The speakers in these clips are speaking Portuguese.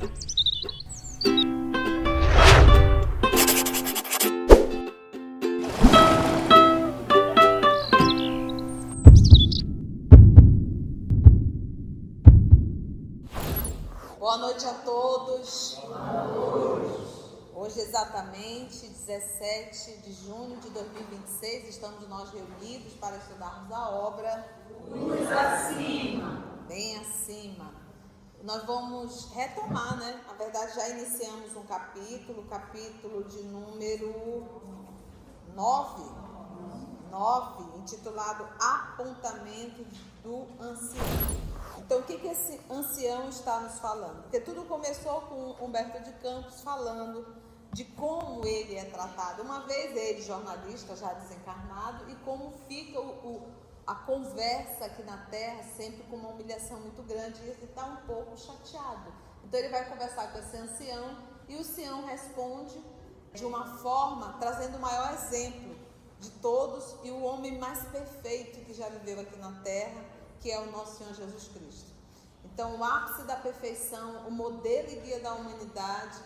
Boa noite a todos. Hoje, exatamente 17 de junho de 2026, estamos nós reunidos para estudarmos a obra Luz Acima. Bem acima. Nós vamos retomar, né? Na verdade, já iniciamos um capítulo de número 9, intitulado Apontamento do Ancião. Então, o que esse ancião está nos falando? Porque tudo começou com Humberto de Campos falando de como ele é tratado, uma vez ele jornalista já desencarnado, e como fica a conversa aqui na Terra sempre com uma humilhação muito grande, e ele está um pouco chateado. Então ele vai conversar com esse ancião, e o ancião responde de uma forma, trazendo o maior exemplo de todos e o homem mais perfeito que já viveu aqui na Terra, que é o nosso Senhor Jesus Cristo. Então, o ápice da perfeição, o modelo e guia da humanidade,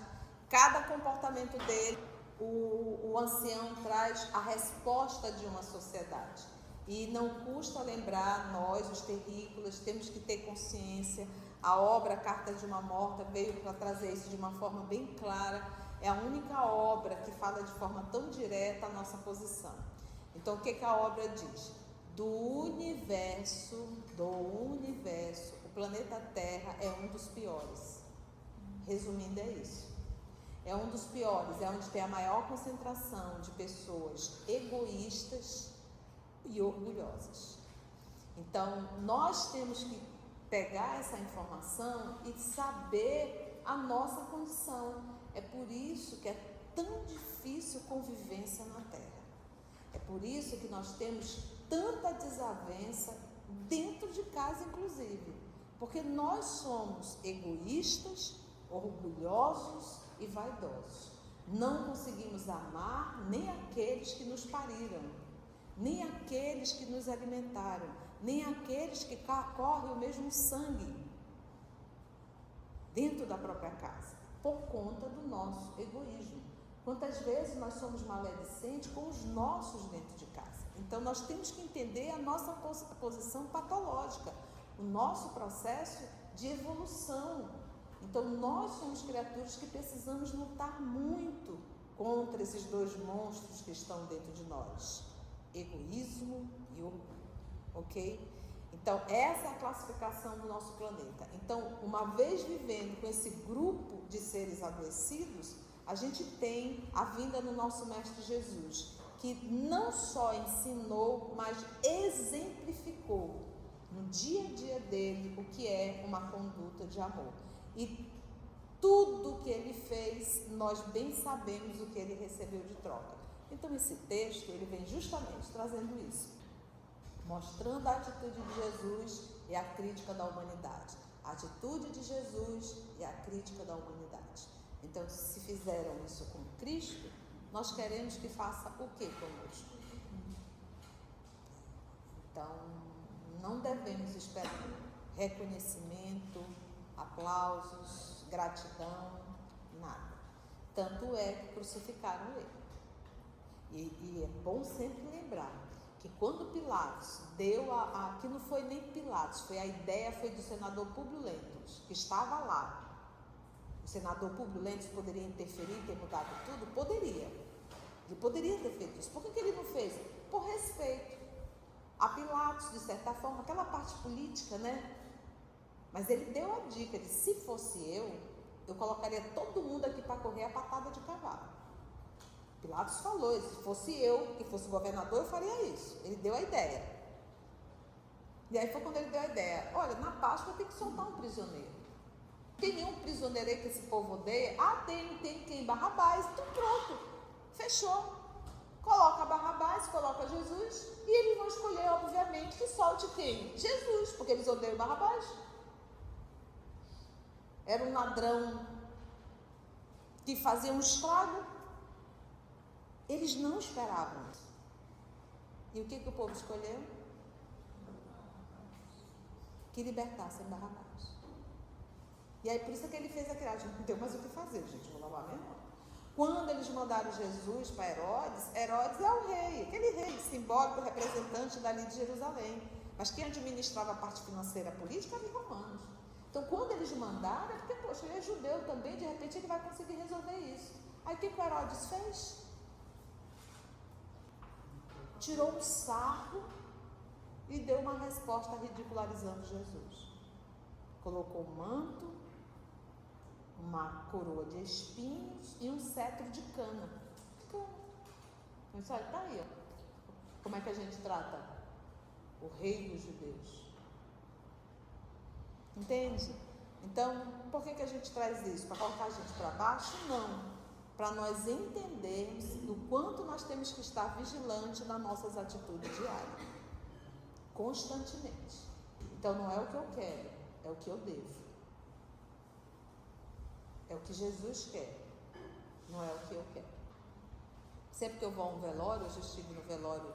cada comportamento dele, o ancião traz a resposta de uma sociedade. E não custa lembrar, nós, os terrícolas, temos que ter consciência. A obra Carta de uma Morta veio para trazer isso de uma forma bem clara. É a única obra que fala de forma tão direta a nossa posição. Então, o que a obra diz? Do universo, o planeta Terra é um dos piores. Resumindo, é isso. É um dos piores, é onde tem a maior concentração de pessoas egoístas e orgulhosas. Então, nós temos que pegar essa informação e saber a nossa condição. É por isso que é tão difícil convivência na Terra. É por isso que nós temos tanta desavença dentro de casa, inclusive, porque nós somos egoístas, orgulhosos e vaidosos. Não conseguimos amar nem aqueles que nos pariram, nem aqueles que nos alimentaram, nem aqueles que correm o mesmo sangue dentro da própria casa, por conta do nosso egoísmo. Quantas vezes nós somos maledicentes com os nossos dentro de casa? Então, nós temos que entender a nossa posição patológica, o nosso processo de evolução. Então, nós somos criaturas que precisamos lutar muito contra esses dois monstros que estão dentro de nós: egoísmo e orgulho, ok? Então, essa é a classificação do nosso planeta. Então, uma vez vivendo com esse grupo de seres adoecidos, a gente tem a vinda do nosso Mestre Jesus, que não só ensinou, mas exemplificou no dia a dia dele o que é uma conduta de amor. E tudo que ele fez, nós bem sabemos o que ele recebeu de troca. Então, esse texto, ele vem justamente trazendo isso, mostrando a atitude de Jesus e a crítica da humanidade. A atitude de Jesus e a crítica da humanidade. Então, se fizeram isso com Cristo, nós queremos que faça o que conosco? Então, não devemos esperar reconhecimento, aplausos, gratidão, nada. Tanto é que crucificaram ele. E é bom sempre lembrar que quando Pilatos deu que não foi nem Pilatos, a ideia foi do senador Públio Lentulus, que estava lá. O senador Públio Lentulus poderia interferir, ter mudado tudo? Poderia. Ele poderia ter feito isso. Por que ele não fez? Por respeito a Pilatos, de certa forma, aquela parte política, né? Mas ele deu a dica de: se fosse eu colocaria todo mundo aqui para correr a patada de cavalo. Pilatos falou: se fosse eu, que fosse governador, eu faria isso. Ele deu a ideia. E aí foi quando ele deu a ideia: olha, na Páscoa tem que soltar um prisioneiro. Tem nenhum prisioneiro aí que esse povo odeia? Tem quem? Barrabás. Então pronto, fechou. Coloca Barrabás, coloca Jesus, e eles vão escolher, obviamente, que solte quem? Jesus, porque eles odeiam Barrabás. Era um ladrão que fazia um estrago. Eles não esperavam. E o que o povo escolheu? Que libertassem Barrabás. E aí por isso que ele fez aquilo, não tem mais o que fazer, gente, vou lavar minha mão. Quando eles mandaram Jesus para Herodes, Herodes é o rei, aquele rei simbólico, representante dali de Jerusalém. Mas quem administrava a parte financeira política eram os romanos. Então quando eles mandaram, é porque, poxa, ele é judeu também, de repente ele vai conseguir resolver isso. Aí o que o Herodes fez? Tirou um sarro e deu uma resposta ridicularizando Jesus. Colocou um manto, uma coroa de espinhos e um cetro de cana. Mas olha, está aí, ó. Como é que a gente trata o rei dos judeus? Entende? Então, por que a gente traz isso? Para colocar a gente para baixo? Não. Para nós entendermos o quanto nós temos que estar vigilantes nas nossas atitudes diárias. Constantemente. Então, não é o que eu quero, é o que eu devo. É o que Jesus quer, não é o que eu quero. Sempre que eu vou a um velório, hoje eu estive no velório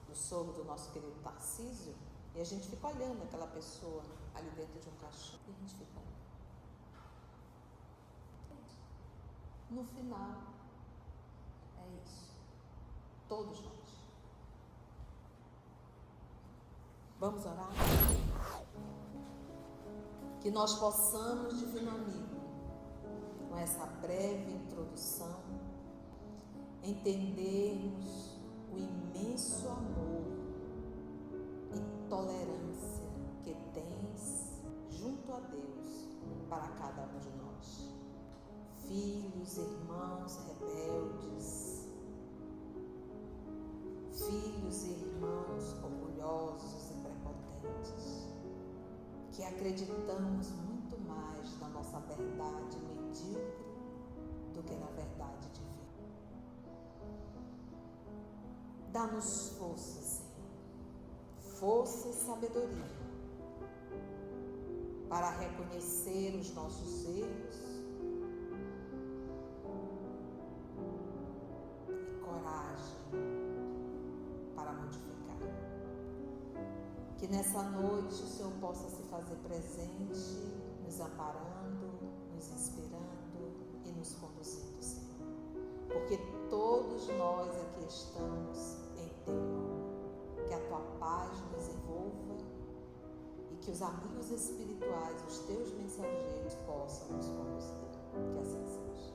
do sogro do nosso querido Tarcísio, e a gente fica olhando aquela pessoa ali dentro de um caixão. E a gente fica olhando. No final, é isso. Todos nós. Vamos orar? Que nós possamos, divino amigo, com essa breve introdução, entendermos o imenso amor e tolerância que tens junto a Deus para cada um de nós. Filhos, irmãos rebeldes, filhos e irmãos orgulhosos e prepotentes, que acreditamos muito mais na nossa verdade medíocre do que na verdade divina. Dá-nos força, Senhor, força e sabedoria para reconhecer os nossos erros e coragem para modificar. Que nessa noite o Senhor possa se fazer presente, nos amparando, nos inspirando e nos conduzindo, Senhor. Porque todos nós aqui estamos em Teu nome. Que a Tua paz nos envolva e que os amigos espirituais, os Teus mensageiros, possam nos conduzir. Que assim seja.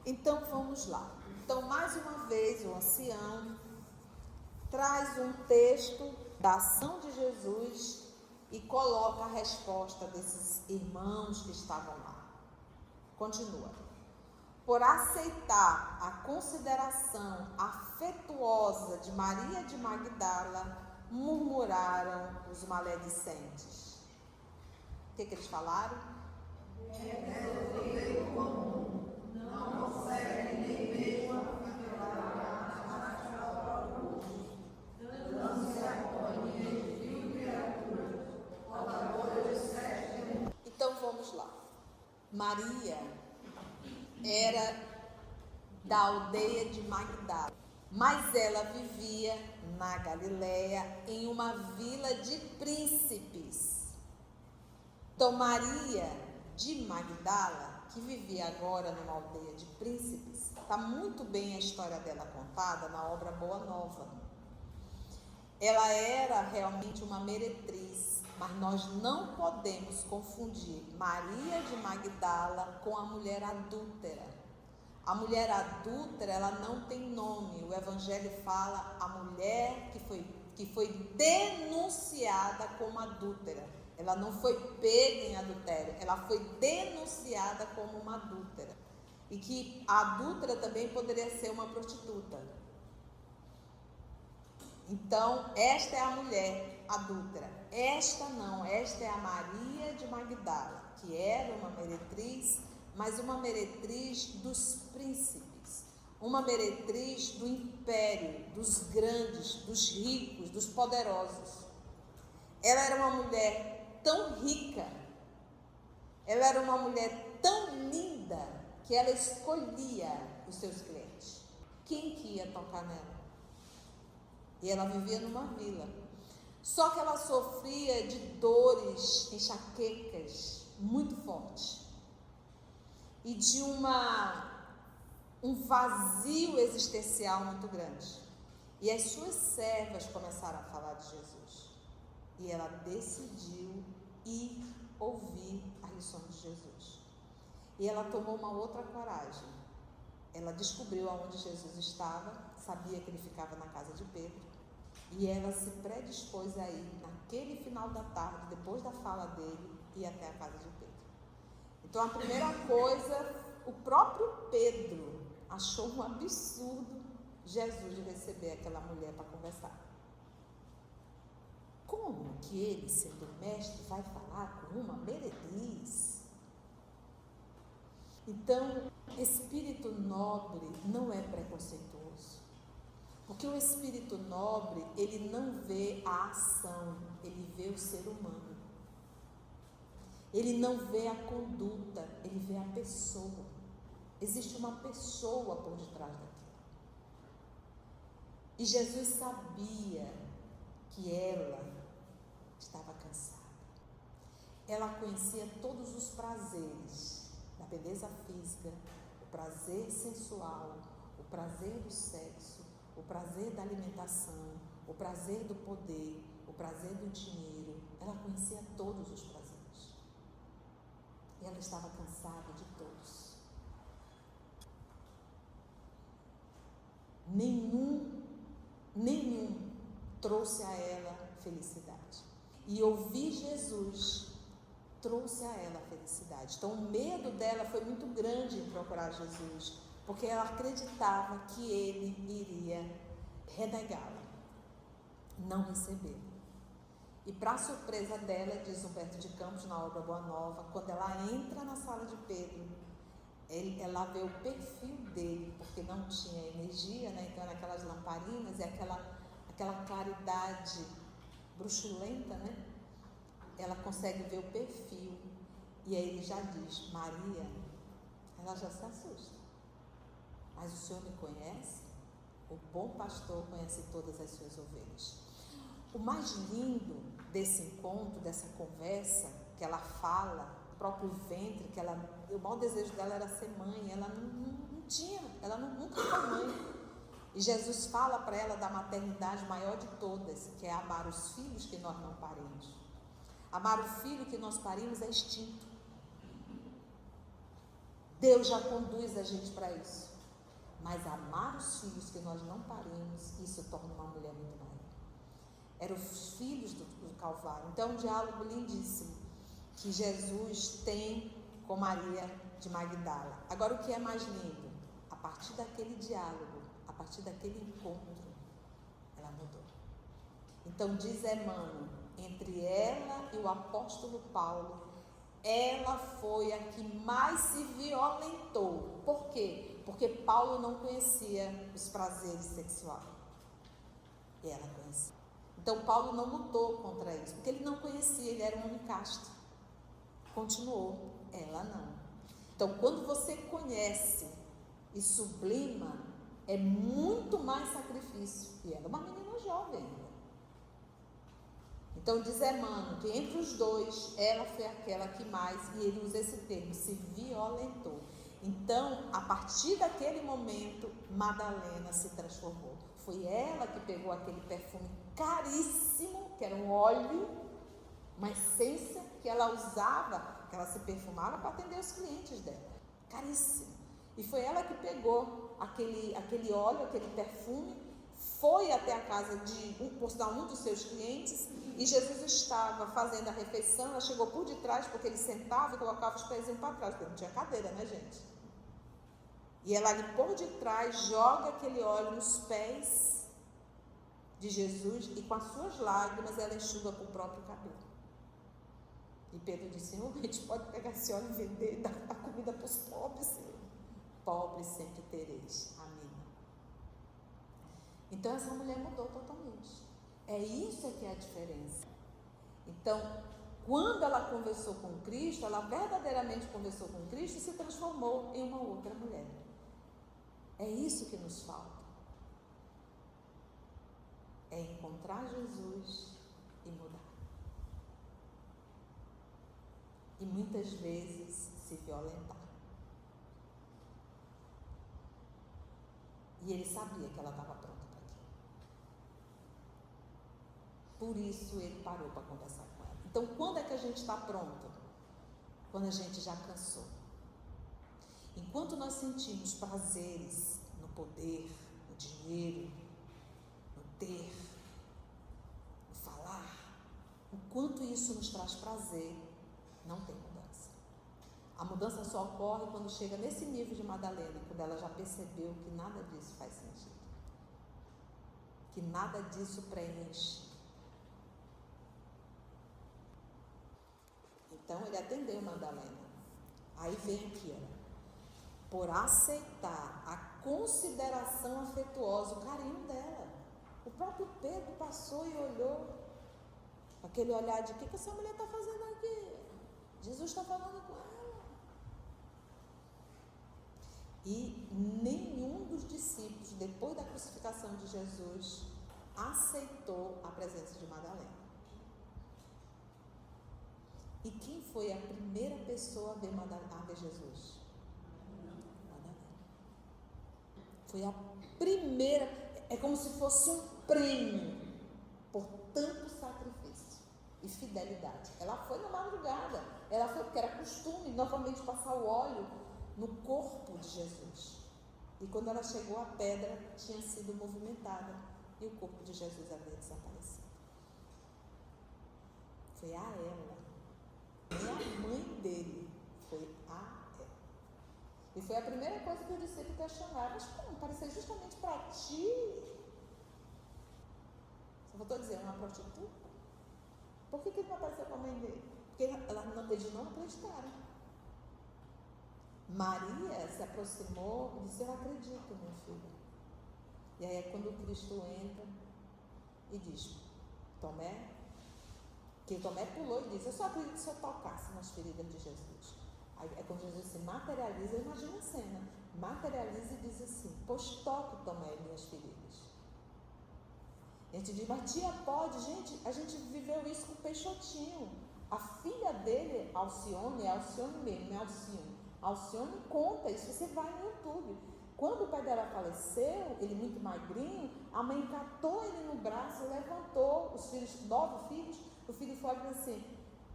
Então vamos lá. Então mais uma vez o ancião traz um texto da ação de Jesus e coloca a resposta desses irmãos que estavam lá. Continua. Por aceitar a consideração afetuosa de Maria de Magdala, murmuraram os maledicentes. O que eles falaram? Não consegue nem mesmo Então vamos lá. Maria era da aldeia de Magdala, mas ela vivia na Galileia em uma vila de príncipes. Então Maria de Magdala, que vivia agora numa aldeia de príncipes, está muito bem a história dela contada na obra Boa Nova. Ela era realmente uma meretriz, mas nós não podemos confundir Maria de Magdala com a mulher adúltera. A mulher adúltera, ela não tem nome. O Evangelho fala a mulher que foi denunciada como adúltera. Ela não foi pega em adultério, ela foi denunciada como uma adúltera. E que a adúltera também poderia ser uma prostituta. Então, esta é a mulher adúltera. Esta não, esta é a Maria de Magdala, que era uma meretriz, mas uma meretriz dos príncipes, uma meretriz do império, dos grandes, dos ricos, dos poderosos. Ela era uma mulher tão rica, ela era uma mulher tão linda, que ela escolhia os seus clientes. Quem que ia tocar nela? E ela vivia numa vila. Só que ela sofria de dores, enxaquecas muito fortes e de um vazio existencial muito grande. E as suas servas começaram a falar de Jesus. E ela decidiu ir ouvir as lições de Jesus. E ela tomou uma outra coragem. Ela descobriu aonde Jesus estava, sabia que ele ficava na casa de Pedro. E ela se predispôs a ir, naquele final da tarde, depois da fala dele, ir até a casa de Pedro. Então a primeira coisa, o próprio Pedro achou um absurdo Jesus de receber aquela mulher para conversar. Como que ele, sendo mestre, vai falar com uma meretriz? Então, espírito nobre não é preconceituoso. Porque o espírito nobre, ele não vê a ação, ele vê o ser humano. Ele não vê a conduta, ele vê a pessoa. Existe uma pessoa por detrás daquilo. E Jesus sabia que ela estava cansada. Ela conhecia todos os prazeres da beleza física, o prazer sensual, o prazer do sexo, o prazer da alimentação, o prazer do poder, o prazer do dinheiro. Ela conhecia todos os prazeres. E ela estava cansada de todos. Nenhum trouxe a ela felicidade. E ouvir Jesus trouxe a ela felicidade. Então o medo dela foi muito grande em procurar Jesus, porque ela acreditava que ele iria renegá-la, não recebê-la. E para surpresa dela, diz Humberto de Campos na obra Boa Nova, quando ela entra na sala de Pedro, ela vê o perfil dele, porque não tinha energia, né? Então eram aquelas lamparinas e aquela claridade bruxulenta, né? Ela consegue ver o perfil e aí ele já diz, Maria. Ela já se assusta. Mas o Senhor me conhece? O bom pastor conhece todas as suas ovelhas. O mais lindo desse encontro, dessa conversa, que ela fala, o próprio ventre, o maior desejo dela era ser mãe, ela não tinha, ela nunca foi mãe. E Jesus fala para ela da maternidade maior de todas, que é amar os filhos que nós não parimos. Amar o filho que nós parimos é instinto. Deus já conduz a gente para isso. Mas amar os filhos que nós não parimos, isso torna uma mulher muito maior. Eram os filhos do Calvário. Então é um diálogo lindíssimo que Jesus tem com Maria de Magdala. Agora o que é mais lindo? A partir daquele diálogo, a partir daquele encontro, ela mudou. Então diz Emmanuel, entre ela e o apóstolo Paulo, ela foi a que mais se violentou. Por quê? Porque Paulo não conhecia os prazeres sexuais. E ela conhecia. Então Paulo não lutou contra isso, porque ele não conhecia, ele era um homem casto. Continuou, ela não. Então quando você conhece e sublima, é muito mais sacrifício. E ela é uma menina jovem ainda. Então diz Emmanuel que entre os dois, ela foi aquela que mais, e ele usa esse termo, se violentou. Então, a partir daquele momento, Madalena se transformou. Foi ela que pegou aquele perfume caríssimo, que era um óleo, uma essência que ela usava, que ela se perfumava para atender os clientes dela. Caríssimo. E foi ela que pegou aquele óleo, aquele perfume, foi até a casa de um dos seus clientes, e Jesus estava fazendo a refeição. Ela chegou por detrás, porque ele sentava e colocava os pezinhos para trás, porque não tinha cadeira, né, gente? E ela ali por detrás joga aquele óleo nos pés de Jesus e com as suas lágrimas ela enxuga com o próprio cabelo. E Pedro disse, Senhor, a gente pode pegar esse óleo e vender e dar a comida para os pobres, Senhor. Pobres sempre tereis. Amém. Então essa mulher mudou totalmente. É isso que é a diferença. Então, quando ela conversou com Cristo, ela verdadeiramente conversou com Cristo e se transformou em uma outra mulher. É isso que nos falta. É encontrar Jesus e mudar. E muitas vezes se violentar. E ele sabia que ela estava pronta para aquilo. Por isso ele parou para conversar com ela. Então, quando é que a gente está pronto? Quando a gente já cansou. Enquanto nós sentimos prazeres no poder, no dinheiro, no ter, no falar, enquanto isso nos traz prazer, não tem mudança. A mudança só ocorre quando chega nesse nível de Madalena, quando ela já percebeu que nada disso faz sentido. Que nada disso preenche. Então ele atendeu Madalena. Aí vem aqui, ó. Por aceitar a consideração afetuosa, o carinho dela. O próprio Pedro passou e olhou. Aquele olhar de: o que essa mulher está fazendo aqui? Jesus está falando com ela. E nenhum dos discípulos, depois da crucificação de Jesus, aceitou a presença de Madalena. E quem foi a primeira pessoa a ver Jesus? Madalena. Foi a primeira. É como se fosse um prêmio por tanto sacrifício e fidelidade. Ela foi na madrugada. Ela foi porque era costume novamente passar o óleo no corpo de Jesus. E quando ela chegou, a pedra tinha sido movimentada e o corpo de Jesus havia desaparecido. Foi a ela. Nem a mãe dele, foi a ela. E foi a primeira coisa que o discípulo questionaram: mas como? Parecia justamente para ti. Só voltou a dizer: uma prostituta? Por que ele não apareceu com a mãe dele? Porque eles não acreditaram. Maria se aproximou e disse: eu acredito, meu filho. E aí é quando Cristo entra e diz: Tomé. Que Tomé pulou e disse: eu só acredito se eu tocasse nas feridas de Jesus. Aí é quando Jesus se materializa. Imagina a cena: materializa e diz assim: pois toque, Tomé, minhas feridas. A gente diz: mas tia, pode? Gente, a gente viveu isso com o Peixotinho. A filha dele, Alcione, é Alcione mesmo, não é Alcione. Alcione conta isso, você vai no YouTube. Quando o pai dela faleceu, ele muito magrinho, a mãe catou ele no braço, levantou os filhos, 9 filhos. O filho foi assim: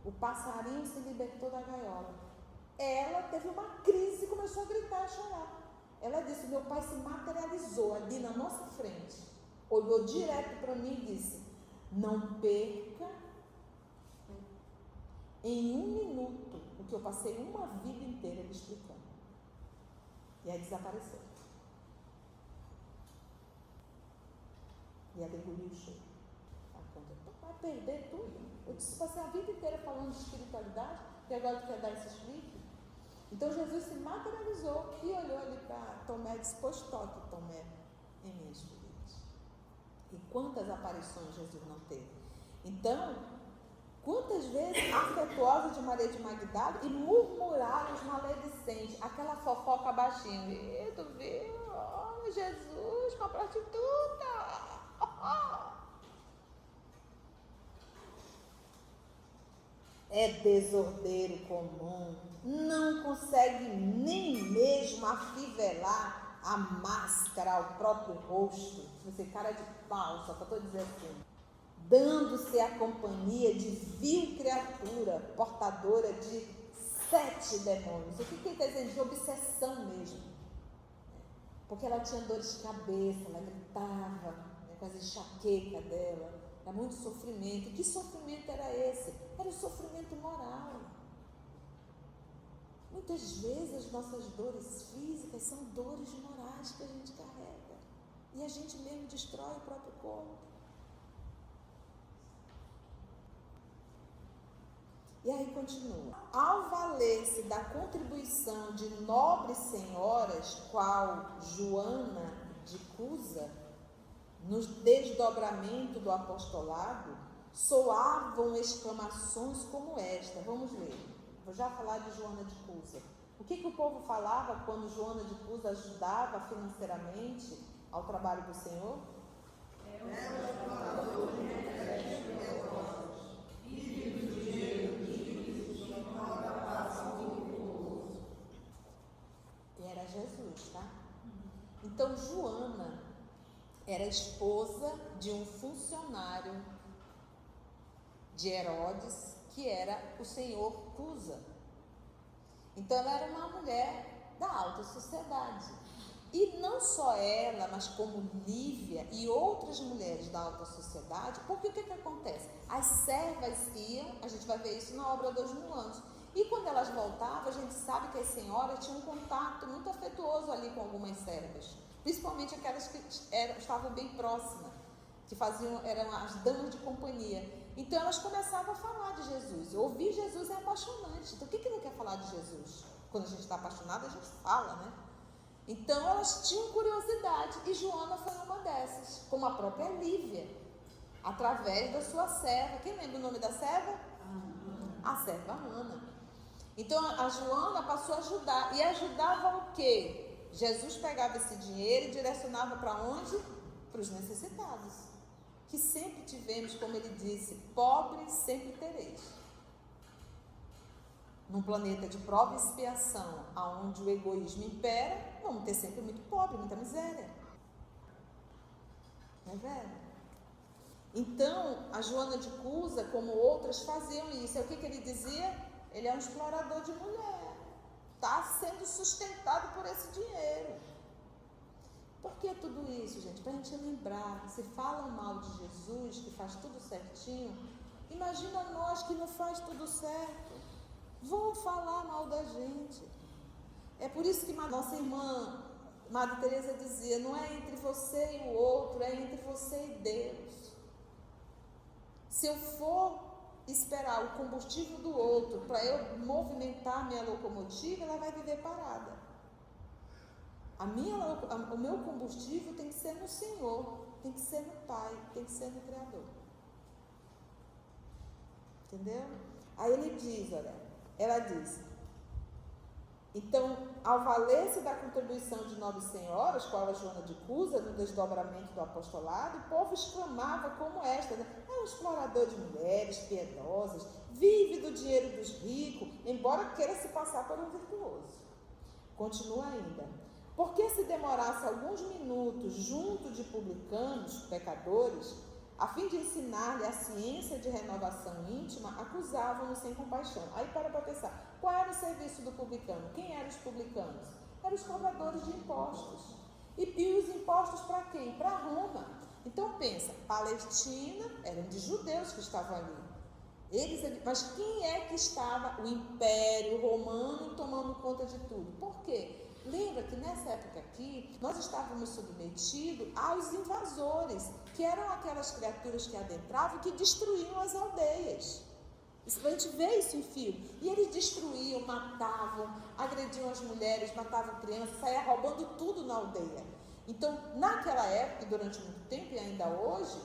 o passarinho se libertou da gaiola. Ela teve uma crise e começou a gritar, a chorar. Ela disse: meu pai se materializou ali na nossa frente, olhou direto para mim e disse: não perca em 1 minuto o que eu passei uma vida inteira lhe explicando. E aí desapareceu. E ela engoliu o choro. Vai perder tudo. Eu disse: passei a vida inteira falando de espiritualidade e agora tu quer dar esse explique? Então Jesus se materializou e olhou ali para Tomé e disse: pois toque, Tomé, em minhas feridas. E quantas aparições Jesus não teve? Então, quantas vezes afetuosa de Maria de Magdala e murmuraram os maledicentes, aquela fofoca baixinha: e tu viu? Oh, Jesus com a prostituta! É desordeiro comum, não consegue nem mesmo afivelar a máscara ao próprio rosto. Você cara de pau, só que eu estou dizendo assim: dando-se a companhia de vil criatura, portadora de 7 demônios. O que quer dizer? De obsessão mesmo. Porque ela tinha dores de cabeça, ela gritava, com as enxaquecas dela. Era muito sofrimento. E que sofrimento era esse? Era o sofrimento moral. Muitas vezes as nossas dores físicas são dores morais que a gente carrega. E a gente mesmo destrói o próprio corpo. E aí continua: ao valer-se da contribuição de nobres senhoras, qual Joana de Cusa, no desdobramento do apostolado, soavam exclamações como esta. Vamos ler. Vou já falar de Joana de Cusa. O que o povo falava quando Joana de Cusa ajudava financeiramente ao trabalho do Senhor? era esposa de um funcionário de Herodes, que era o senhor Cusa. Então ela era uma mulher da alta sociedade. E não só ela, mas como Lívia e outras mulheres da alta sociedade, porque o que acontece? As servas iam, a gente vai ver isso na obra 2000 anos, e quando elas voltavam, a gente sabe que as senhoras tinham um contato muito afetuoso ali com algumas servas, principalmente aquelas que estavam bem próximas, que eram as damas de companhia. Então elas começavam a falar de Jesus. Ouvir Jesus é apaixonante. Então o que não quer falar de Jesus? Quando a gente está apaixonado, a gente fala, né? Então elas tinham curiosidade, e Joana foi uma dessas, como a própria Lívia, através da sua serva. Quem lembra o nome da serva? A serva Ana. Então a Joana passou a ajudar, e ajudava o quê? Jesus pegava esse dinheiro e direcionava para onde? Para os necessitados, que sempre tivemos, como ele disse, pobres sempre tereis. Num planeta de prova e expiação, onde o egoísmo impera, vamos ter sempre muito pobre, muita miséria. Não é verdade? Então, a Joana de Cusa, como outras, faziam isso. E o que ele dizia? Ele é um explorador de mulher. Está sendo sustentado por esse dinheiro. Por que tudo isso, gente? Para a gente lembrar, se falam mal de Jesus, que faz tudo certinho, imagina nós que não faz tudo certo. Vão falar mal da gente. É por isso que nossa irmã Madre Teresa dizia, não é entre você e o outro, é entre você e Deus. Se eu for esperar o combustível do outro para eu movimentar minha locomotiva, ela vai viver parada. O meu combustível tem que ser no Senhor, tem que ser no Pai, tem que ser no Criador. Entendeu? Aí ele diz, ela diz, então, ao valer-se da contribuição de 9 senhoras, qual a Joana de Cusa, no desdobramento do apostolado, o povo exclamava como esta, é um explorador de mulheres piedosas, vive do dinheiro dos ricos, embora queira se passar por um virtuoso. Continua ainda. Porque se demorasse alguns minutos junto de publicanos, pecadores, a fim de ensinar-lhe a ciência de renovação íntima, acusavam-no sem compaixão. Aí para pensar, qual era o serviço do publicano? Quem eram os publicanos? Eram os cobradores de impostos. E os impostos para quem? Para Roma. Então pensa, Palestina eram de judeus que estavam ali. Mas quem é que estava? O Império Romano tomando conta de tudo. Por quê? Lembra que nessa época aqui, nós estávamos submetidos aos invasores, que eram aquelas criaturas que adentravam e que destruíam as aldeias. A gente vê isso em filme. E eles destruíam, matavam, agrediam as mulheres, matavam crianças, saiam roubando tudo na aldeia. Então, naquela época, e durante muito tempo e ainda hoje,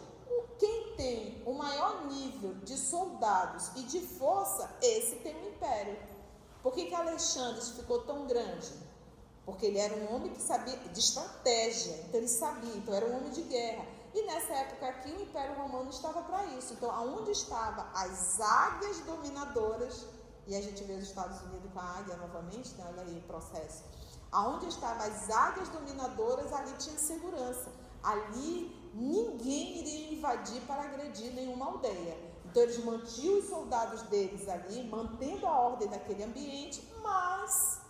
quem tem o maior nível de soldados e de força, esse tem o império. Por que Alexandre ficou tão grande? Porque ele era um homem que sabia de estratégia, então ele sabia, então era um homem de guerra. E nessa época aqui o Império Romano estava para isso. Então, aonde estavam as águias dominadoras, e a gente vê os Estados Unidos com a águia novamente, né? Olha aí o processo. Aonde estavam as águias dominadoras, ali tinha segurança. Ali ninguém iria invadir para agredir nenhuma aldeia. Então eles mantinham os soldados deles ali, mantendo a ordem daquele ambiente, mas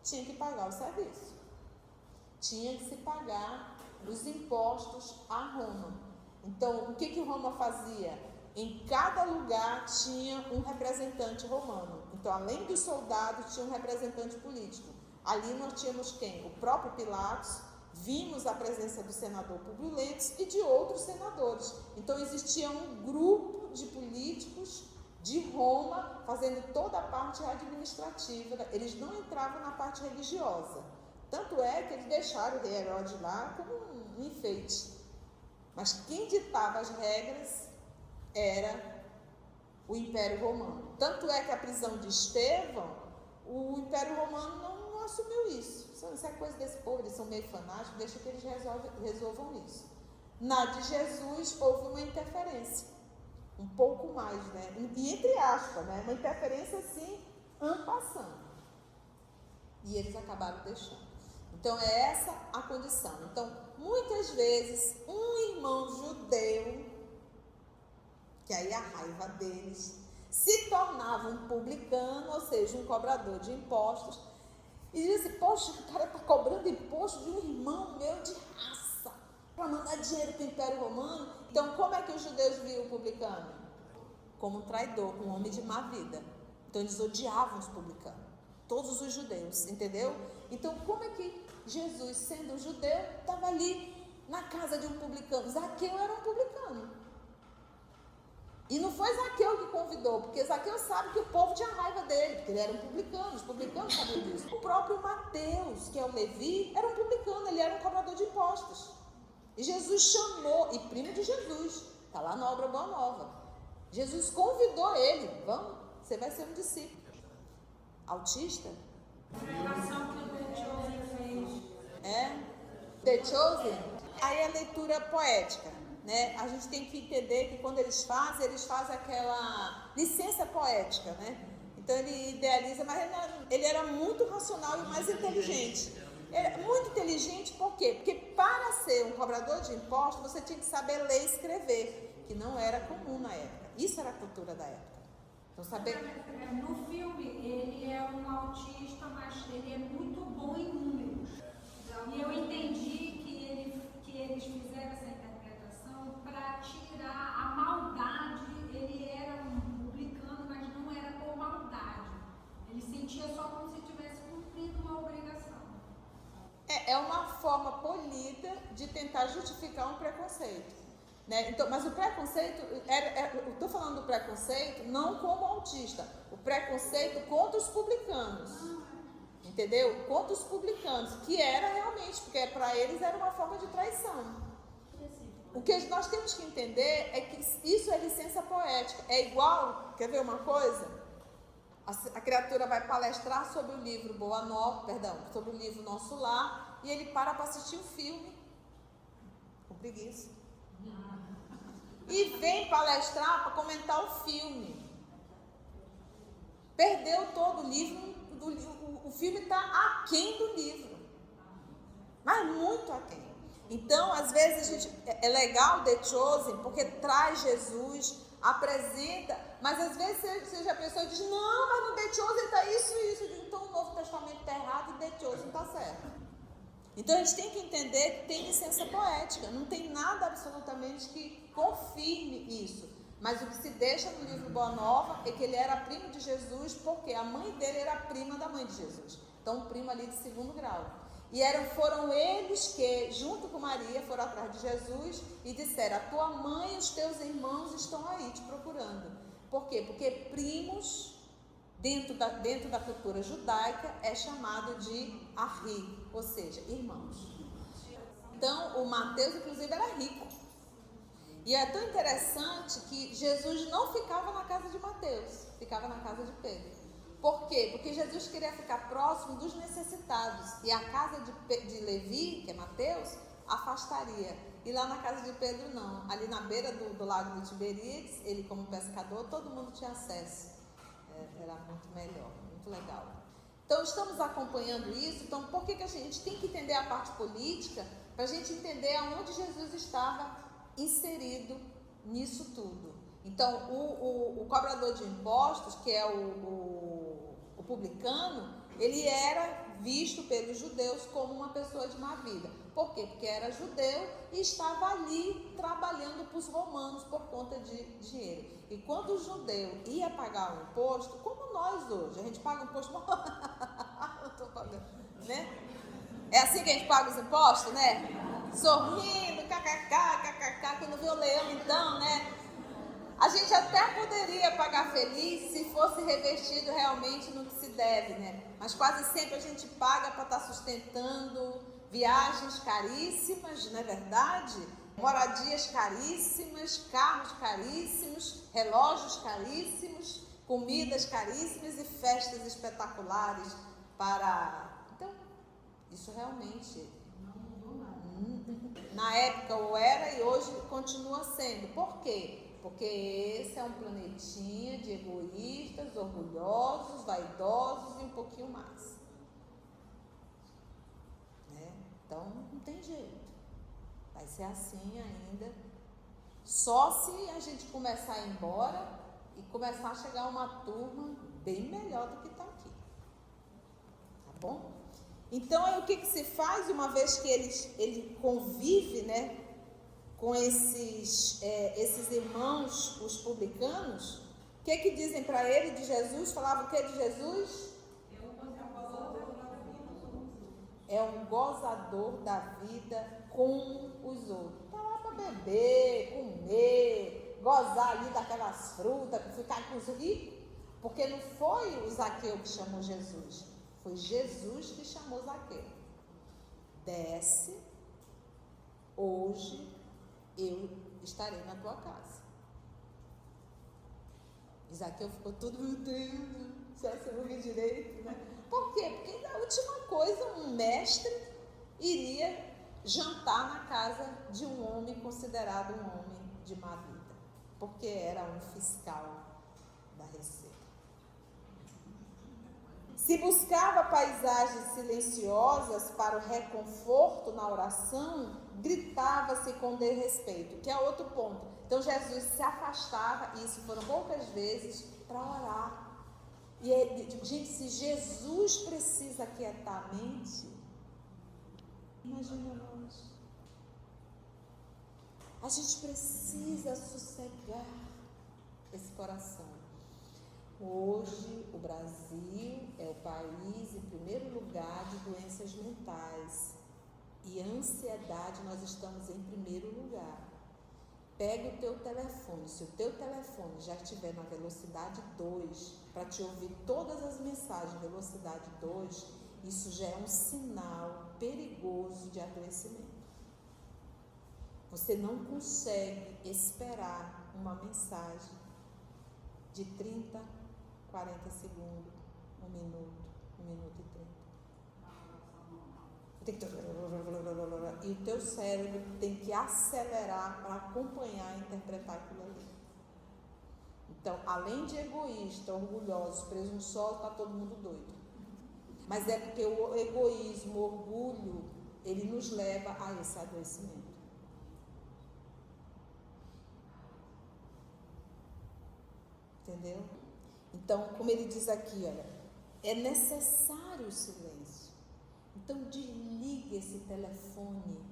tinha que pagar o serviço. Tinha que se pagar os impostos a Roma. Então, o que Roma fazia? Em cada lugar tinha um representante romano. Então, além dos soldados, tinha um representante político. Ali nós tínhamos quem? O próprio Pilatos. Vimos a presença do senador Publio Lentulus e de outros senadores. Então, existia um grupo de políticos de Roma fazendo toda a parte administrativa. Eles não entravam na parte religiosa. Tanto é que eles deixaram o rei Herodes lá como um enfeite. Mas quem ditava as regras era o Império Romano. Tanto é que a prisão de Estevão, o Império Romano não assumiu isso. Isso é coisa desse povo, eles são meio fanáticos, deixa que eles resolvam isso. Na de Jesus houve uma interferência, um pouco mais, né? E entre aspas, né? Uma interferência assim, en passant. E eles acabaram deixando. Então é essa a condição. Então, muitas vezes, irmão judeu, que aí a raiva deles, se tornava um publicano, ou seja, um cobrador de impostos, e dizia assim, poxa, o cara está cobrando imposto de um irmão meu de raça, para mandar dinheiro para o Império Romano. Então, como é que os judeus viam o publicano? Como um traidor, um homem de má vida. Então, eles odiavam os publicanos, todos os judeus, entendeu? Então, como é que Jesus, sendo um judeu, estava ali na casa de um publicano? Zaqueu era um publicano. E não foi Zaqueu que convidou, porque Zaqueu sabe que o povo tinha raiva dele, porque ele era um publicano, os publicanos sabiam disso. O próprio Mateus, que é o Levi, era um publicano, ele era um cobrador de impostos. E Jesus chamou, e primo de Jesus, está lá na obra Boa Nova. Jesus convidou ele, vamos, você vai ser um discípulo. Autista? A relação que o The Chosen fez. É? The Chosen? Aí a leitura poética, né? A gente tem que entender que quando eles fazem aquela licença poética, né? Então ele idealiza, mas ele era muito racional e mais inteligente. Ele muito inteligente, por quê? Porque para ser um cobrador de impostos, você tinha que saber ler e escrever, que não era comum na época. Isso era a cultura da época. Então, saber... No filme, ele é um autista, mas ele é muito bom em números. E eu entendi que eles fizeram essa interpretação para tirar a maldade. Ele era um publicano, mas não era por maldade. Ele sentia só como se estivesse cumprindo uma obrigação. É uma forma polida de tentar justificar um preconceito. Né? Então, mas o preconceito, eu estou falando do preconceito não como autista, o preconceito contra os publicanos, entendeu? Contra os publicanos, que era realmente, porque para eles era uma forma de traição. O que nós temos que entender é que isso é licença poética, é igual, quer ver uma coisa? A criatura vai palestrar sobre o livro Boa Nova, sobre o livro Nosso Lar, e ele para assistir o filme, com preguiça. E vem palestrar para comentar o filme. Perdeu todo o livro, o filme está aquém do livro, mas muito aquém. Então, às vezes, é legal The Chosen, porque traz Jesus, apresenta, mas às vezes a pessoa diz, não, mas no The Chosen está isso e isso. Então o Novo Testamento está errado e The Chosen está certo. Então a gente tem que entender que tem licença poética, não tem nada absolutamente que confirme isso. Mas o que se deixa no livro Boa Nova é que ele era primo de Jesus, porque a mãe dele era prima da mãe de Jesus. Então, um primo ali de segundo grau. E foram eles que, junto com Maria, foram atrás de Jesus e disseram, a tua mãe e os teus irmãos estão aí te procurando. Por quê? Porque primos... Dentro da cultura judaica é chamado de Arri, ou seja, irmãos. Então, o Mateus, inclusive, era rico. E é tão interessante que Jesus não ficava na casa de Mateus, ficava na casa de Pedro. Por quê? Porque Jesus queria ficar próximo dos necessitados. E a casa de Levi, que é Mateus, afastaria. E lá na casa de Pedro, não. Ali na beira do lago de Tiberíades, ele como pescador, todo mundo tinha acesso. Era muito melhor, muito legal. Então, estamos acompanhando isso. Então, por que a gente tem que entender a parte política? Para a gente entender aonde Jesus estava inserido nisso tudo. Então, o cobrador de impostos, que é o publicano, ele era visto pelos judeus como uma pessoa de má vida. Por quê? Porque era judeu e estava ali trabalhando para os romanos por conta de dinheiro. E quando o judeu ia pagar o imposto, como nós hoje, a gente paga o imposto, eu estou pagando, né? É assim que a gente paga os impostos, né? Sorrindo, kkk, quando vê o leão, então, né? A gente até poderia pagar feliz se fosse revestido realmente no que se deve, né? Mas quase sempre a gente paga para estar sustentando viagens caríssimas, não é verdade? Moradias caríssimas, carros caríssimos, relógios caríssimos, comidas caríssimas e festas espetaculares para... Então, isso realmente não mudou nada. Na época o era e hoje continua sendo. Por quê? Porque esse é um planetinha de egoístas, orgulhosos, vaidosos e um pouquinho mais. Né? Então, não tem jeito. Vai ser assim ainda. Só se a gente começar a ir embora e começar a chegar uma turma bem melhor do que está aqui. Tá bom? Então, aí, o que se faz uma vez que ele convive, né, com esses irmãos, os publicanos? O que dizem para ele de Jesus? Falavam o que de Jesus? É um gozador da vida com os outros. Está lá para beber, comer, gozar ali daquelas frutas, ficar com os ricos. Porque não foi o Zaqueu que chamou Jesus, foi Jesus que chamou Zaqueu. Desce, hoje eu estarei na tua casa. E Zaqueu ficou tudo, meu Deus, será que eu não vi direito, né? Por quê? Porque na última coisa um mestre iria jantar na casa de um homem considerado um homem de má vida, porque era um fiscal da Receita. Se buscava paisagens silenciosas para o reconforto na oração, gritava-se com desrespeito, que é outro ponto. Então Jesus se afastava, e isso foram poucas vezes, para orar. E gente, se Jesus precisa aquietar a mente, imagina nós. A gente precisa sossegar esse coração. Hoje, o Brasil é o país em primeiro lugar de doenças mentais. E ansiedade, nós estamos em primeiro lugar. Pega o teu telefone, se o teu telefone já estiver na velocidade 2, para te ouvir todas as mensagens velocidade 2, isso já é um sinal perigoso de adoecimento. Você não consegue esperar uma mensagem de 30, 40 segundos, 1 minuto e 30. E o teu cérebro tem que acelerar para acompanhar e interpretar aquilo ali. Então, além de egoísta, orgulhoso, presunçoso, está todo mundo doido. Mas é porque o egoísmo, o orgulho, ele nos leva a esse adoecimento. Entendeu? Então, como ele diz aqui, olha, é necessário o silêncio. Então desliga esse telefone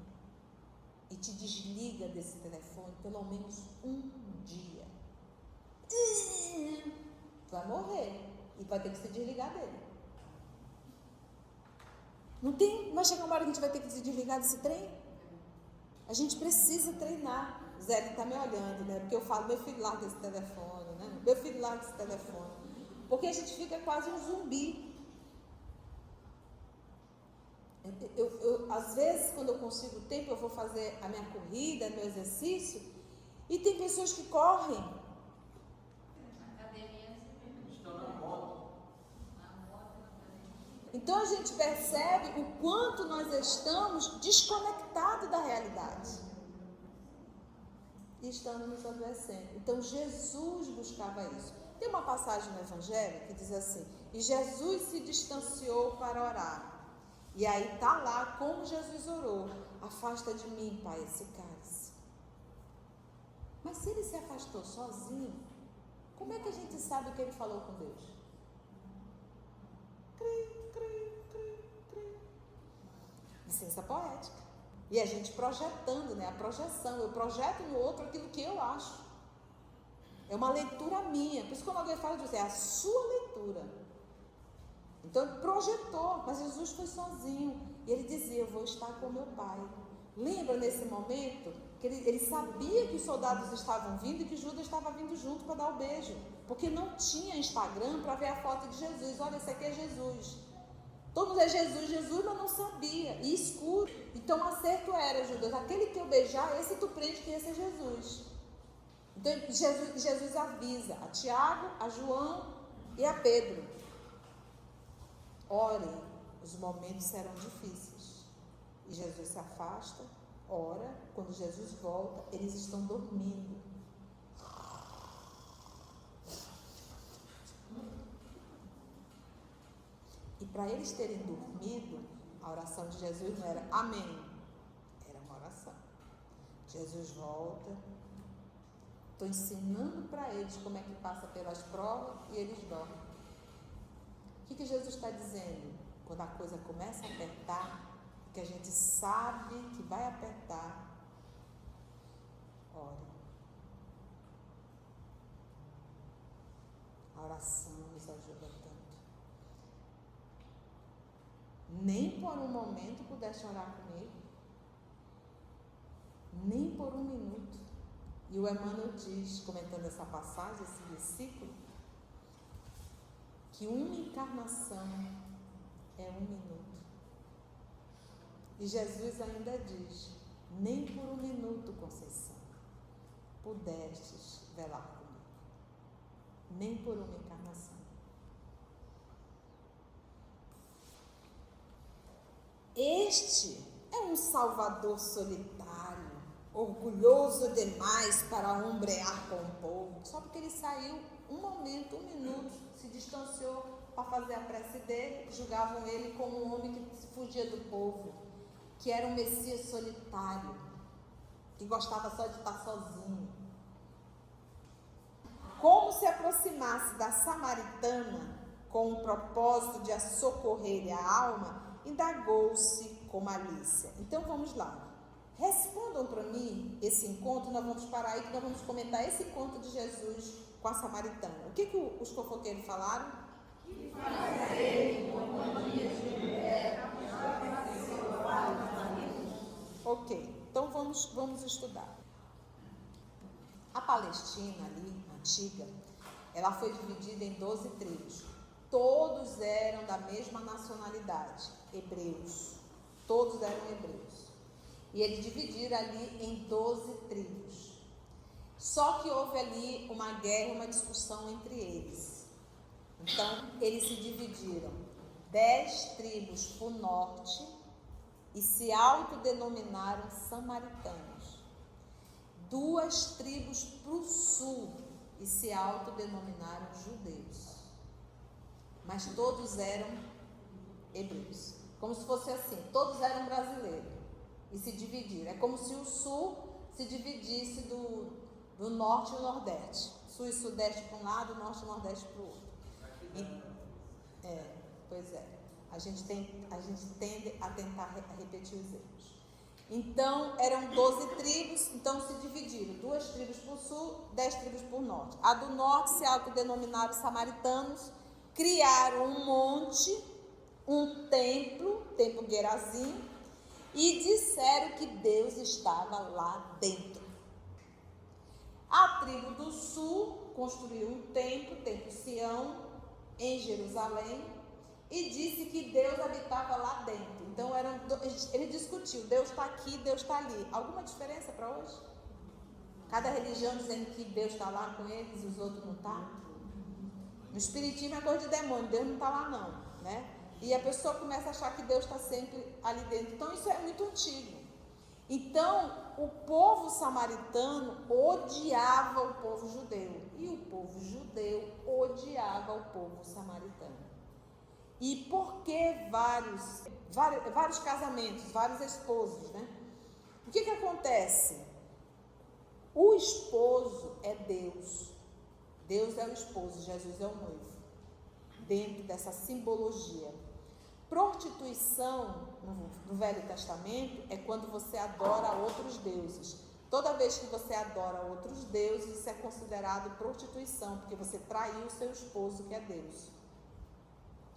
e te desliga desse telefone pelo menos um dia. Vai morrer e vai ter que se desligar dele. Não vai chegar uma hora que a gente vai ter que se desligar desse trem? A gente precisa treinar. O Zé está me olhando, né? Porque eu falo, meu filho, larga esse telefone, né? Meu filho, larga esse telefone. Porque a gente fica quase um zumbi. Às vezes, quando eu consigo tempo, eu vou fazer a minha corrida, meu exercício, e tem pessoas que correm. Então a gente percebe o quanto nós estamos desconectados da realidade. E estamos nos adoecendo. Então Jesus buscava isso. Tem uma passagem no Evangelho que diz assim: e Jesus se distanciou para orar. E aí está lá como Jesus orou: afasta de mim, Pai, esse cálice. Mas se ele se afastou sozinho, como é que a gente sabe o que ele falou com Deus? Licença poética. E a gente projetando, né? A projeção. Eu projeto no outro aquilo que eu acho. É uma leitura minha. Por isso, quando alguém fala disso, é a sua leitura. Então ele projetou, mas Jesus foi sozinho. E ele dizia: eu vou estar com meu Pai. Lembra nesse momento que ele sabia que os soldados estavam vindo e que Judas estava vindo junto para dar o beijo. Porque não tinha Instagram para ver a foto de Jesus. Olha, esse aqui é Jesus. Todo mundo é Jesus, Jesus, mas não sabia. E escuro. Então o acerto era: Judas, aquele que eu beijar, esse tu prende que esse é Jesus. Então Jesus avisa a Tiago, a João e a Pedro: orem, os momentos serão difíceis. E Jesus se afasta, ora. Quando Jesus volta, eles estão dormindo. E para eles terem dormido, a oração de Jesus não era amém, era uma oração. Jesus volta. Estou ensinando para eles como é que passa pelas provas e eles dormem. O que Jesus está dizendo? Quando a coisa começa a apertar, que a gente sabe que vai apertar, ore. A oração nos ajuda tanto. Nem por um momento pudeste orar comigo. Nem por um minuto. E o Emmanuel diz, comentando essa passagem, esse versículo, que uma encarnação é um minuto. E Jesus ainda diz, nem por um minuto, Conceição, pudestes velar comigo. Nem por uma encarnação. Este é um Salvador solitário, orgulhoso demais para ombrear com o povo. Só porque ele saiu um momento, um minuto, se distanciou para fazer a prece dele, julgavam ele como um homem que fugia do povo, que era um Messias solitário, que gostava só de estar sozinho. Como se aproximasse da samaritana com o propósito de a socorrer a alma, indagou-se com malícia. Então vamos lá. Respondam para mim esse encontro, nós vamos parar aí que nós vamos comentar esse encontro de Jesus com a samaritana. O que os fofoqueiros falaram? Que fazer com companhia de mulher, ok, então vamos estudar. A Palestina ali, antiga, ela foi dividida em 12 tribos. Todos eram da mesma nacionalidade, hebreus. Todos eram hebreus. E eles dividiram ali em 12 tribos. Só que houve ali uma guerra, uma discussão entre eles. Então, eles se dividiram. 10 tribos para o norte e se autodenominaram samaritanos. 2 tribos para o sul e se autodenominaram judeus. Mas todos eram hebreus. Como se fosse assim, todos eram brasileiros e se dividiram. É como se o sul se dividisse do norte e o nordeste. Sul e sudeste para um lado, norte e nordeste para o outro. Pois é. A gente tende a tentar repetir os erros. Então, eram 12 tribos, então se dividiram. 2 tribos para o sul, 10 tribos para o norte. A do norte se autodenominaram samaritanos, criaram um monte, um templo Gerazim, e disseram que Deus estava lá dentro. A tribo do sul construiu um templo Sião, em Jerusalém, e disse que Deus habitava lá dentro. Então, ele discutiu, Deus está aqui, Deus está ali. Alguma diferença para hoje? Cada religião dizendo que Deus está lá com eles e os outros não estão? No espiritismo é coisa de demônio, Deus não está lá não, né? E a pessoa começa a achar que Deus está sempre ali dentro. Então, isso é muito antigo. Então, o povo samaritano odiava o povo judeu. E o povo judeu odiava o povo samaritano. E por que vários casamentos, vários esposos, né? O que acontece? O esposo é Deus. Deus é o esposo, Jesus é o noivo. Dentro dessa simbologia. Prostituição, no Velho Testamento, é quando você adora outros deuses. Toda vez que você adora outros deuses, isso é considerado prostituição, porque você traiu o seu esposo, que é Deus.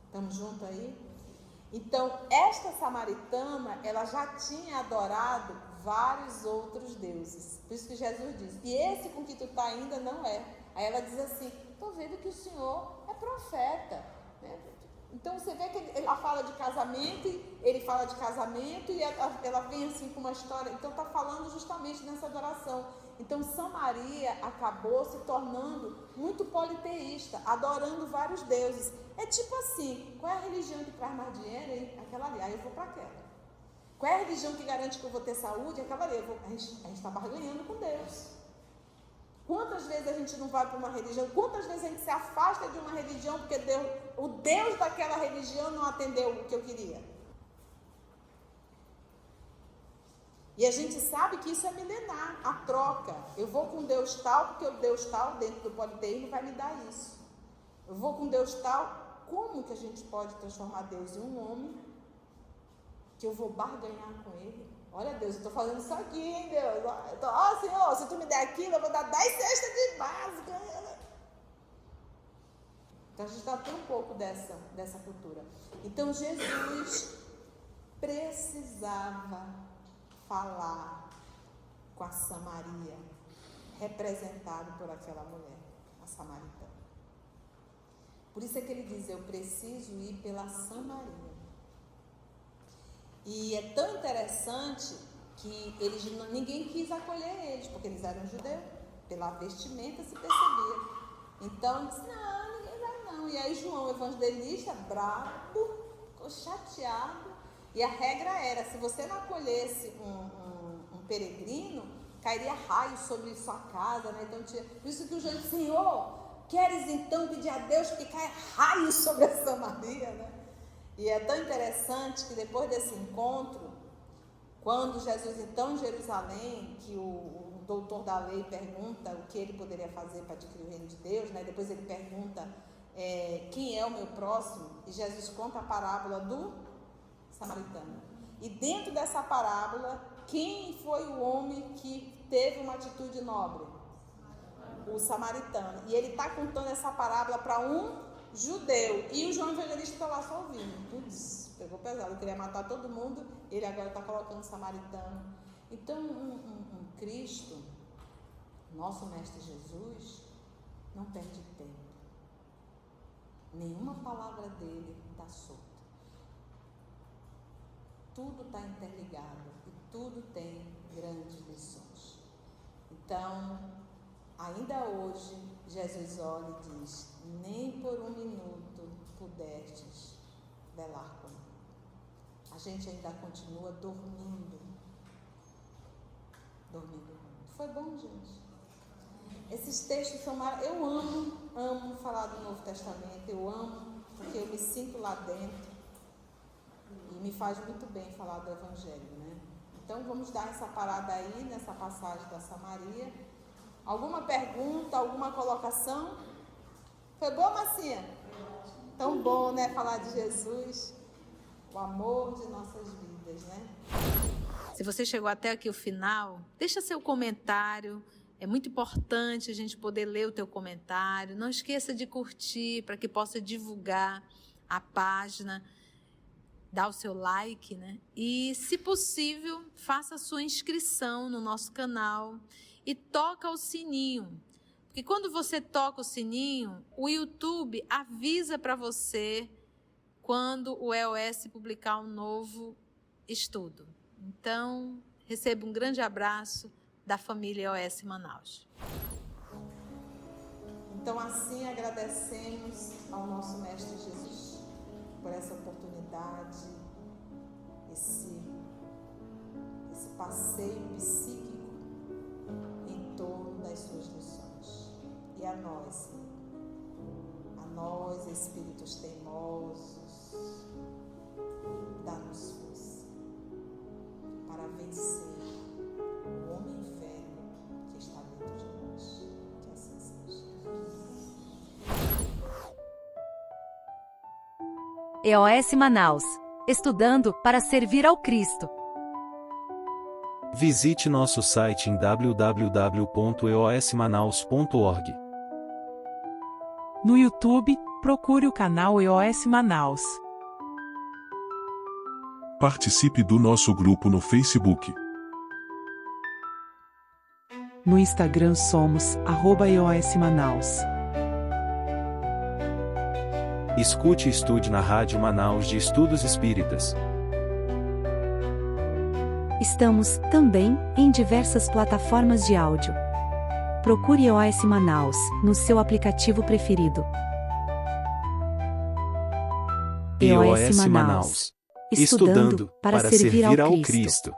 Estamos juntos aí? Então, esta samaritana, ela já tinha adorado vários outros deuses. Por isso que Jesus diz, e esse com que tu está ainda não é. Aí ela diz assim, estou vendo que o Senhor é profeta, né? Então, você vê que ela fala de casamento, ele fala de casamento, e ela vem assim com uma história. Então, está falando justamente nessa adoração. Então, Samaria acabou se tornando muito politeísta, adorando vários deuses. É tipo assim, qual é a religião que traz mais dinheiro? Hein? Aquela ali, aí eu vou para aquela. Qual é a religião que garante que eu vou ter saúde? Aquela ali, a gente está barganhando com Deus. Quantas vezes a gente não vai para uma religião? Quantas vezes a gente se afasta de uma religião porque o Deus daquela religião não atendeu o que eu queria? E a gente sabe que isso é milenar, a troca. Eu vou com Deus tal, porque o Deus tal, dentro do politeísmo, vai me dar isso. Eu vou com Deus tal, como que a gente pode transformar Deus em um homem que eu vou barganhar com ele? Olha, Deus, eu estou fazendo isso aqui, hein, Deus? Senhor, se tu me der aquilo, eu vou dar 10 cestas de básica. Então, a gente está tão pouco dessa cultura. Então, Jesus precisava falar com a Samaria, representado por aquela mulher, a samaritana. Por isso é que ele diz, eu preciso ir pela Samaria. E é tão interessante que ninguém quis acolher eles, porque eles eram judeus. Pela vestimenta se percebia. Então, ele disse, não, ninguém vai não. E aí João, o evangelista, bravo, ficou chateado. E a regra era, se você não acolhesse um peregrino, cairia raio sobre sua casa, né? Então, por isso que o João disse, Senhor, queres então pedir a Deus que caia raio sobre a Samaria, né? E é tão interessante que depois desse encontro, quando Jesus então em Jerusalém, que o doutor da lei pergunta o que ele poderia fazer para adquirir o reino de Deus, né? Depois ele pergunta quem é o meu próximo, e Jesus conta a parábola do samaritano. E dentro dessa parábola, quem foi o homem que teve uma atitude nobre? O samaritano. E ele está contando essa parábola para um judeu. E o João Evangelista está lá só ouvindo. Putz, pegou pesado. Ele queria matar todo mundo. Ele agora está colocando samaritano. Então, um Cristo, nosso Mestre Jesus, não perde tempo. Nenhuma palavra dele está solta. Tudo está interligado e tudo tem grandes lições. Então, ainda hoje, Jesus olha e diz, nem por um minuto pudestes velar comigo. A gente ainda continua dormindo. Foi bom, gente? Esses textos são maravilhosos. Eu amo falar do Novo Testamento, eu amo, porque eu me sinto lá dentro. E me faz muito bem falar do Evangelho, né? Então, vamos dar essa parada aí, nessa passagem da Samaria. Alguma pergunta, alguma colocação? Foi bom, Marcinha? Tão bom, né? Falar de Jesus, o amor de nossas vidas, né? Se você chegou até aqui o final, deixa seu comentário. É muito importante a gente poder ler o teu comentário. Não esqueça de curtir para que possa divulgar a página. Dá o seu like, né? E, se possível, faça a sua inscrição no nosso canal e toca o sininho. Porque quando você toca o sininho, o YouTube avisa para você quando o EOS publicar um novo estudo. Então, receba um grande abraço da família EOS Manaus. Então, assim agradecemos ao nosso Mestre Jesus por essa oportunidade, esse passeio psíquico em torno das suas lições. E a nós, espíritos teimosos, dá-nos força para vencer o homem velho que está dentro de nós. Que assim seja. EOS Manaus. Estudando para servir ao Cristo. Visite nosso site em www.eosmanaus.org. No YouTube, procure o canal EOS Manaus. Participe do nosso grupo no Facebook. No Instagram somos @EOS Manaus. Escute e estude na Rádio Manaus de Estudos Espíritas. Estamos, também, em diversas plataformas de áudio. Procure EOS Manaus, no seu aplicativo preferido. EOS Manaus. Estudando para servir ao Cristo.